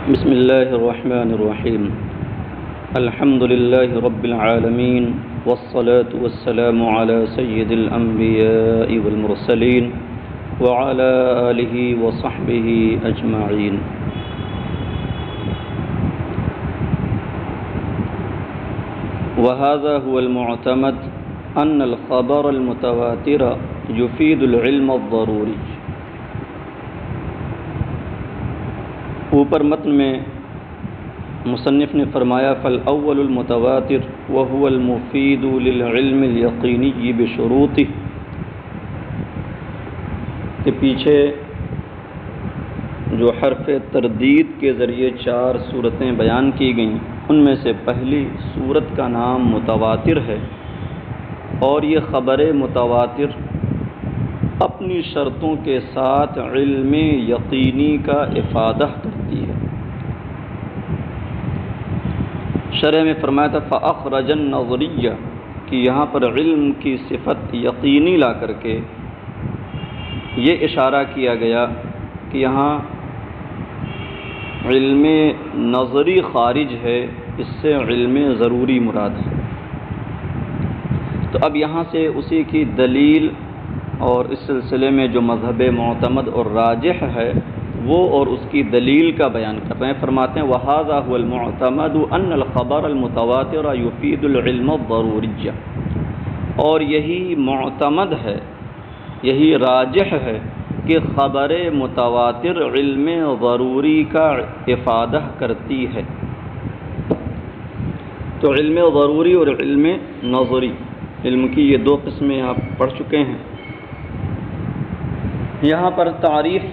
بسم الله الرحمن الرحيم. الحمد لله رب العالمين، والصلاة والسلام على سيد الأنبياء والمرسلين وعلى آله وصحبه أجمعين. وهذا هو المعتمد أن الخبر المتواتر يفيد العلم الضروري. اوپر متن میں مصنف نے فرمایا فالأول المتواتر وهو المفيد للعلم اليقيني بشروطه، کہ پیچھے جو حرف تردید کے ذریعے 4 صورتیں بیان کی گئیں ان میں سے پہلی صورت کا نام متواتر ہے، اور یہ خبر متواتر اپنی شرطوں کے ساتھ علم یقینی کا افادہ کرتی ہے. شرح میں فرمایا تھا فأخرج النظریہ، کہ یہاں پر علم کی صفت یقینی لا کر کے یہ اشارہ کیا گیا کہ یہاں علم نظری خارج ہے، اس سے علم ضروری مراد ہے. تو اب یہاں سے اسی کی دلیل اور اس سلسلے میں جو مذہب معتمد اور راجح ہے وہ اور اس کی دلیل کا بیان کر رہے ہیں. فرماتے ہیں وَهَذَا هُوَ الْمُعْتَمَدُ أَنَّ الْخَبَرَ الْمُتَوَاتِرَ يُفِيدُ الْعِلْمَ الضَّرُورِيَّ، اور یہی معتمد ہے، یہی راجح ہے کہ خبر متواتر علم ضروری کا افادہ کرتی ہے. تو علم ضروری اور علم نظری، علم کی یہ 2 قسمیں آپ پڑھ چکے ہیں. یہاں پر تعریف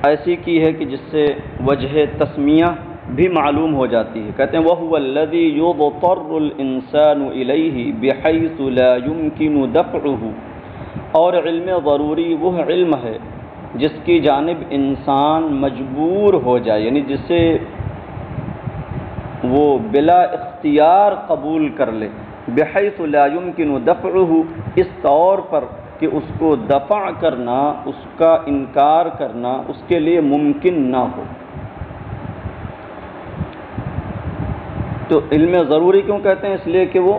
ایسی کی ہے کہ جس سے وجہ تسمیہ بھی معلوم ہو جاتی ہے. کہتے ہیں وَهُوَ الَّذِي يُضْطَرُّ الْإِنسَانُ إِلَيْهِ بِحَيْثُ لَا يُمْكِنُ دَفْعُهُ، اور علم ضروری وہ علم ہے جس کی جانب انسان مجبور ہو جائے، یعنی جسے وہ بلا اختیار قبول کر لے. بِحَيْثُ لَا يُمْكِنُ دَفْعُهُ، اس طور پر کہ اس کو دفع کرنا، اس کا انکار کرنا اس کے لیے ممکن نہ ہو. تو علم ضروری کیوں کہتے ہیں؟ اس لیے کہ وہ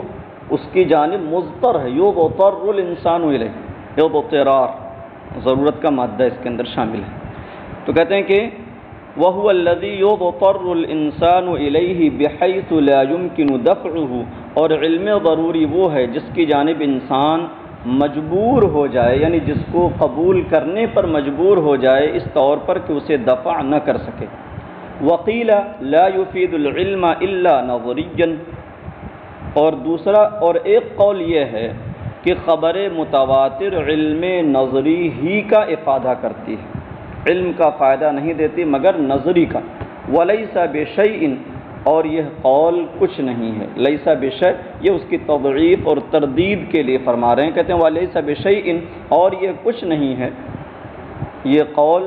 اس کی جانب مضطر ہے. یضطر الانسان الیہ، اضطرار ضرورت کا مادہ اس کے اندر شامل ہے. تو کہتے ہیں کہ وَهُوَ الَّذِي يُضْطَرُّ الْإِنسَانُ إِلَيْهِ بِحَيْثُ لَا يُمْكِنُ دَفْعُهُ، اور علم ضروری وہ ہے جس کی جانب انسان مجبور ہو جائے، یعنی جس کو قبول کرنے پر مجبور ہو جائے اس طور پر کہ اسے دفع نہ کر سکے. وقیل لا يفید العلم الا نظریا، اور دوسرا اور ایک قول یہ ہے کہ خبر متواتر علم نظری ہی کا افادہ کرتی ہے، علم کا فائدہ نہیں دیتی مگر نظری کا. ولیس بشیء، اور یہ قول کچھ نہیں ہے. لیسا بشیء یہ اس کی تضعیف اور تردید کے لیے فرما رہے ہیں. کہتے ہیں ولیسا بشیء، اور یہ کچھ نہیں ہے، یہ قول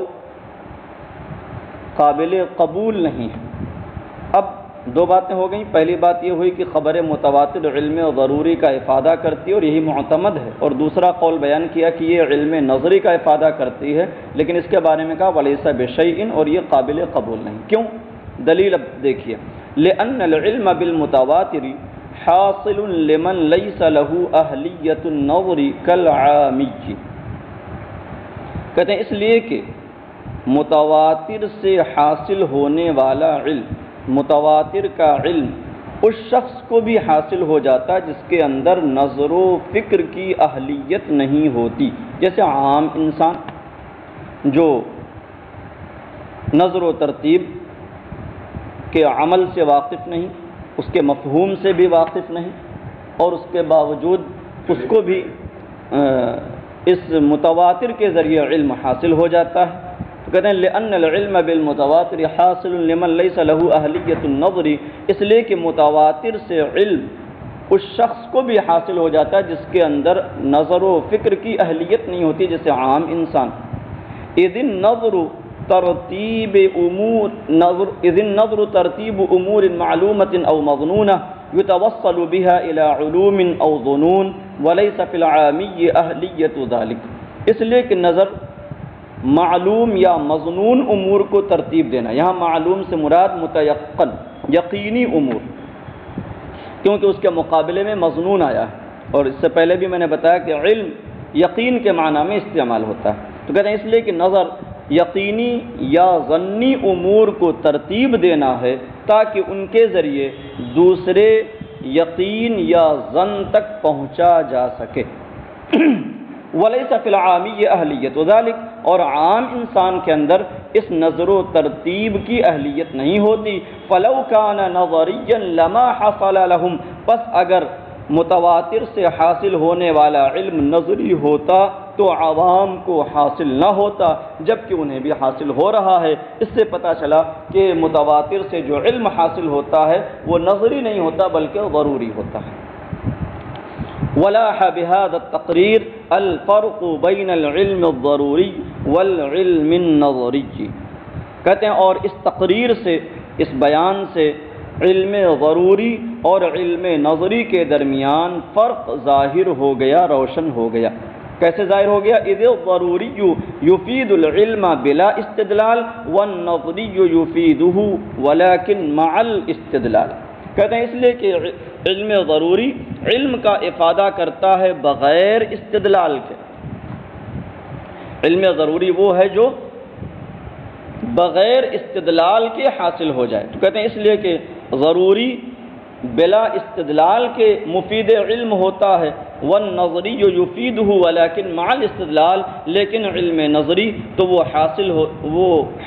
قابل قبول نہیں ہے. اب 2 باتیں ہو گئیں. پہلی بات یہ ہوئی کہ خبر متواتر علم ضروری کا افادہ کرتی ہے اور یہی معتمد ہے، اور دوسرا قول بیان کیا کہ یہ علم نظری کا افادہ کرتی ہے، لیکن اس کے بارے میں کہا ولیسا بشیء، اور یہ قابل قبول نہیں. کیوں؟ دلیل اب دیکھیے. لأن العلم بالمتواتر حاصل لمن ليس له اہلیت النظر كالعامی، کہتے ہیں اس لیے کہ متواتر سے حاصل ہونے والا علم، متواتر کا علم اس شخص کو بھی حاصل ہو جاتا جس کے اندر نظر و فکر کی اہلیت نہیں ہوتی. جیسے عام انسان جو نظر و ترتیب کے عمل سے واقف نہیں، اس کے مفہوم سے بھی واقف نہیں، اور اس کے باوجود اس کو بھی اس متواتر کے ذریعے علم حاصل ہو جاتا ہے. تو کہتے ہیں لأن العلم بالمتواتر حاصل لمن ليس له اہلیت النظر، اس لیے کہ متواتر سے علم اس شخص کو بھی حاصل ہو جاتا ہے جس کے اندر نظر و فکر کی اہلیت نہیں ہوتی، جیسے عام انسان. اذ النظر ترتیب امور معلومة او مظنونة يتوصل بها الى علوم او ظنون وليس في العامی اہلیت ذلك. اس لیے کہ نظر معلوم یا مظنون امور کو ترتیب دینا. یہاں معلوم سے مراد متیقن یقینی امور، کیونکہ اس کے مقابلے میں مظنون آیا ہے، اور اس سے پہلے بھی میں نے بتایا کہ علم یقین کے معنی میں استعمال ہوتا ہے. تو کہتے ہیں اس لیے کہ نظر یقینی یا ظنی امور کو ترتیب دینا ہے تاکہ ان کے ذریعے دوسرے یقین یا ظن تک پہنچا جا سکے. وَلَيْسَ فِي الْعَامِيِّ اہلیت وذالک، اور عام انسان کے اندر اس نظر و ترتیب کی اہلیت نہیں ہوتی. فَلَوْ كَانَ نَظَرِيًّا لَمَا حَصَلَ لَهُمْ، پس اگر متواتر سے حاصل ہونے والا علم نظری ہوتا تو عوام کو حاصل نہ ہوتا، جبکہ انہیں بھی حاصل ہو رہا ہے. اس سے پتہ چلا کہ متواتر سے جو علم حاصل ہوتا ہے وہ نظری نہیں ہوتا بلکہ ضروری ہوتا ہے. ولاح بهذا التقریر الفرق بین العلم الضروری والعلم النظری، کہتے ہیں اور اس تقریر سے، اس بیان سے علم ضروری اور علم نظری کے درمیان فرق ظاہر ہو گیا، روشن ہو گیا. کیسے ظاہر ہو گیا؟ اذ الضروری یفید العلم بلا استدلال والنظری یفیدہ ولکن مع الاستدلال. کہتے ہیں اس لیے کہ علم ضروری علم کا افادہ کرتا ہے بغیر استدلال کے. علم ضروری وہ ہے جو بغیر استدلال کے حاصل ہو جائے. تو کہتے ہیں اس لیے کہ ضروری بلا استدلال کے مفید علم ہوتا ہے، والنظری یفیدہ ولکن مع الاستدلال، لیکن علم نظری تو وہ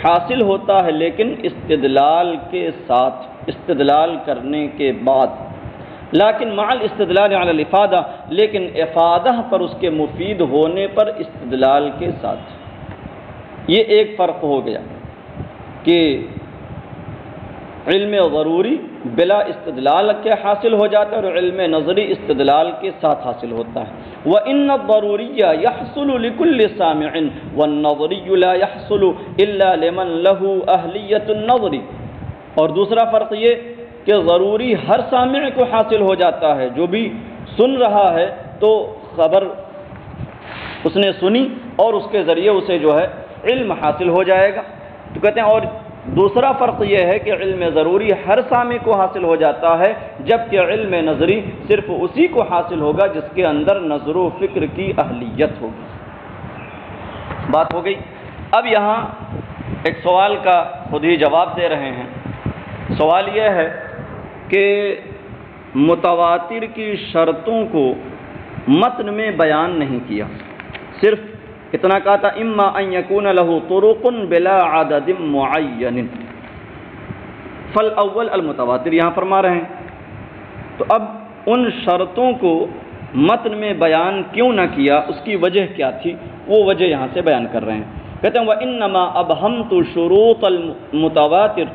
حاصل ہوتا ہے لیکن استدلال کے ساتھ، استدلال کرنے کے بعد. لیکن مع الاستدلال علی الافادہ، لیکن افادہ پر اس کے مفید ہونے پر استدلال کے ساتھ. یہ ایک فرق ہو گیا کہ علم ضروری بلا استدلال کے حاصل ہو جاتا ہے اور علم نظری استدلال کے ساتھ حاصل ہوتا ہے. وَإِنَّ الضَّرُورِيَّ يَحْصُلُ لِكُلِّ سَامِعٍ وَالنَّظْرِيُّ لَا يَحْصُلُ إِلَّا لِمَنْ لَهُ أَهْلِيَّةُ النَّظْرِ. اور دوسرا فرق یہ کہ ضروری ہر سامع کو حاصل ہو جاتا ہے، جو بھی سن رہا ہے تو خبر اس نے سنی اور اس کے ذریعے اسے جو ہے علم حاصل ہو جائے گا. تو کہتے ہیں اور دوسرا فرق یہ ہے کہ علم ضروری ہر سامع کو حاصل ہو جاتا ہے، جبکہ علم نظری صرف اسی کو حاصل ہوگا جس کے اندر نظر و فکر کی اہلیت ہوگی. بات ہو گئی. اب یہاں ایک سوال کا خود ہی جواب دے رہے ہیں. سوال یہ ہے کہ متواتر کی شرطوں کو متن میں بیان نہیں کیا، صرف اتنا کہا تھا اما ان یکون له طرق بلا عدد معین. فالاول المتواتر یہاں فرما رہے ہیں. تو اب ان شرطوں کو متن میں بیان کیوں نہ کیا، اس کی وجہ کیا تھی، وہ وجہ یہاں سے بیان کر رہے ہیں. کہتے ہیں وانما ابہمت شروط المتواتر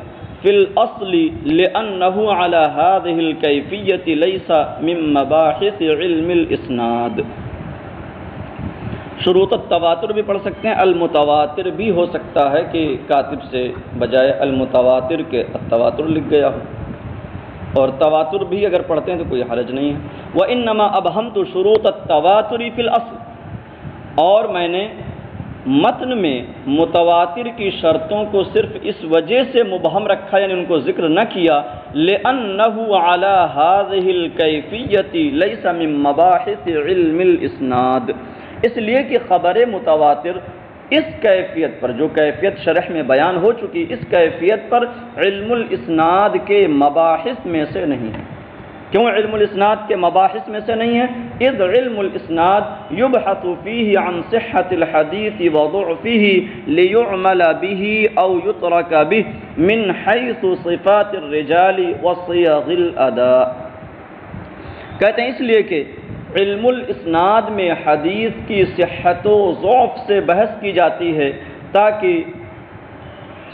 فی الاصل لانه على هذه الكیفیۃ لیس من مباحث علم الاسناد. شروط التواتر بھی پڑھ سکتے ہیں، المتواتر بھی ہو سکتا ہے کہ کاتب سے بجائے المتواتر کے التواتر لکھ گیا ہو، اور تواتر بھی اگر پڑھتے ہیں تو کوئی حرج نہیں ہے. وانما ابہمت شروط التواتر فی الاصل، اور میں نے متن میں متواتر کی شرطوں کو صرف اس وجہ سے مبہم رکھا، یعنی ان کو ذکر نہ کیا، لأنه على هذه الكیفیۃ لیس من مباحث علم الاسناد، اس لیے کہ خبر متواتر اس کیفیت پر، جو کیفیت شرح میں بیان ہو چکی، اس کیفیت پر علم الاسناد کے مباحث میں سے نہیں ہے. کیوں علم الاسناد کے مباحث میں سے نہیں ہے؟ اذ علم الاسناد یبحث فیہ عن صحت الحدیث وضعفہ لیعمل به او یترک به من حیث صفات الرجال وصیغ الاداء. کہتے ہیں اس لیے کہ علم الاسناد میں حدیث کی صحت و ضعف سے بحث کی جاتی ہے تاکہ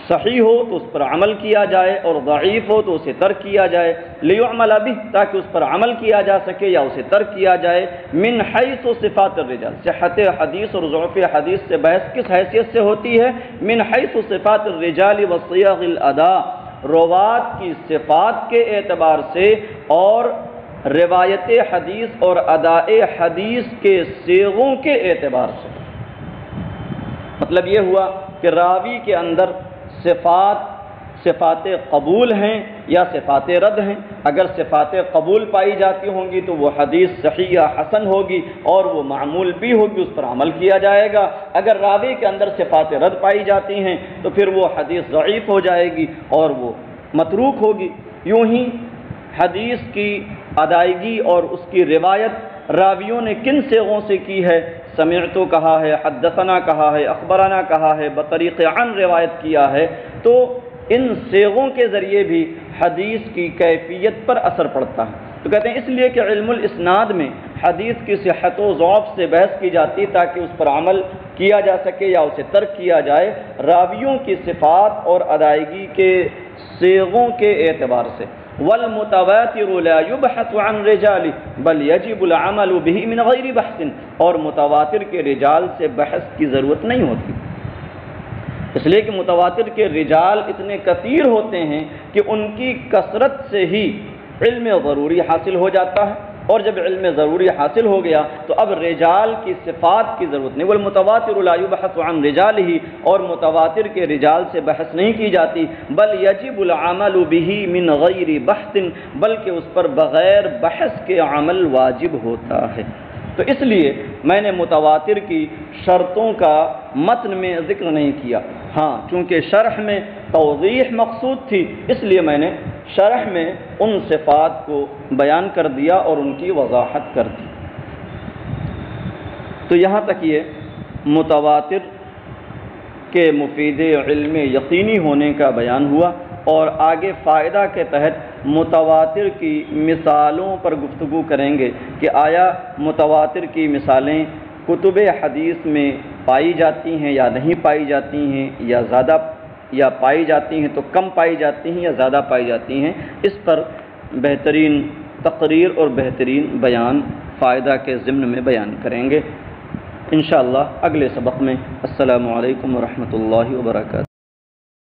صحیح ہو تو اس پر عمل کیا جائے اور ضعیف ہو تو اسے ترک کیا جائے. لیعمل به، تاکہ اس پر عمل کیا جا سکے یا اسے ترک کیا جائے. من حیث صفات الرجال، صحت حدیث اور ضعف حدیث سے بحث کس حیثیت سے ہوتی ہے؟ من حیث صفات الرجال وصیغ الاداء، روات کی صفات کے اعتبار سے اور روایت حدیث اور اداء حدیث کے صیغوں کے اعتبار سے. مطلب یہ ہوا کہ راوی کے اندر صفات قبول ہیں یا صفات رد ہیں۔ اگر صفات قبول پائی جاتی ہوں گی تو وہ حدیث صحیح یا حسن ہوگی اور وہ معمول بھی ہوگی، اس پر عمل کیا جائے گا۔ اگر راوی کے اندر صفات رد پائی جاتی ہیں تو پھر وہ حدیث ضعیف ہو جائے گی اور وہ متروک ہوگی۔ یوں ہی حدیث کی ادائیگی اور اس کی روایت راویوں نے کن صیغوں سے کی ہے؟ سمعتو کہا ہے، حدثنا کہا ہے، اخبرنا کہا ہے، بطریق عن روایت کیا ہے، تو ان صیغوں کے ذریعے بھی حدیث کی کیفیت پر اثر پڑتا ہے۔ تو کہتے ہیں اس لیے کہ علم الاسناد میں حدیث کی صحت و ضعف سے بحث کی جاتی تاکہ اس پر عمل کیا جا سکے یا اسے ترک کیا جائے راویوں کی صفات اور ادائیگی کے صیغوں کے اعتبار سے۔ والمتواتر لا يبحث عن رجال بل يجب العمل به من غیر بحث، اور متواتر کے رجال سے بحث کی ضرورت نہیں ہوتی، اس لیے کہ متواتر کے رجال اتنے کثیر ہوتے ہیں کہ ان کی کثرت سے ہی علم ضروری حاصل ہو جاتا ہے، اور جب علم ضروری حاصل ہو گیا تو اب رجال کی صفات کی ضرورت نہیں۔ والمتواتر لا يبحث عن رجاله، اور متواتر کے رجال سے بحث نہیں کی جاتی، بل یجب العمل به من غیر بحث، بلکہ اس پر بغیر بحث کے عمل واجب ہوتا ہے۔ تو اس لیے میں نے متواتر کی شرطوں کا متن میں ذکر نہیں کیا، ہاں چونکہ شرح میں توضیح مقصود تھی اس لیے میں نے شرح میں ان صفات کو بیان کر دیا اور ان کی وضاحت کر دی۔ تو یہاں تک یہ متواتر کے مفید علم یقینی ہونے کا بیان ہوا، اور آگے فائدہ کے تحت متواتر کی مثالوں پر گفتگو کریں گے کہ آیا متواتر کی مثالیں کتب حدیث میں پائی جاتی ہیں یا نہیں پائی جاتی ہیں، یا زیادہ یا پائی جاتی ہیں تو کم پائی جاتی ہیں یا زیادہ پائی جاتی ہیں۔ اس پر بہترین تقریر اور بہترین بیان فائدہ کے ضمن میں بیان کریں گے انشاءاللہ اگلے سبق میں۔ السلام علیکم ورحمۃ اللہ وبرکاتہ۔